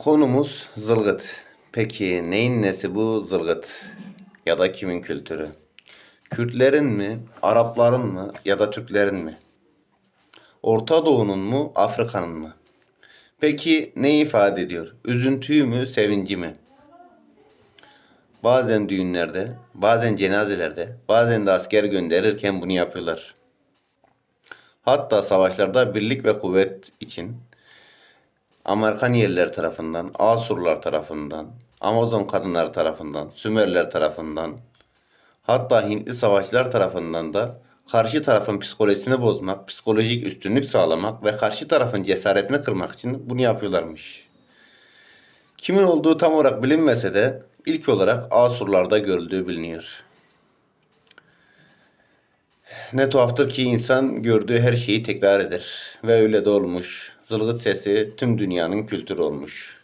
Konumuz zılgıt. Peki neyin nesi bu zılgıt? Ya da kimin kültürü? Kürtlerin mi, Arapların mı ya da Türklerin mi? Orta Doğu'nun mu, Afrika'nın mı? Peki ne ifade ediyor? Üzüntüyü mü, sevinci mi? Bazen düğünlerde, bazen cenazelerde, bazen de asker gönderirken bunu yapıyorlar. Hatta savaşlarda birlik ve kuvvet için Amerikan yerliler tarafından, Asurlar tarafından, Amazon kadınları tarafından, Sümerler tarafından, hatta Hintli savaşçılar tarafından da karşı tarafın psikolojisini bozmak, psikolojik üstünlük sağlamak ve karşı tarafın cesaretini kırmak için bunu yapıyorlarmış. Kimin olduğu tam olarak bilinmese de ilk olarak Asurlarda görüldüğü biliniyor. Ne tuhaftır ki insan gördüğü her şeyi tekrar eder ve öyle de olmuş. Zılgıt sesi tüm dünyanın kültürü olmuş.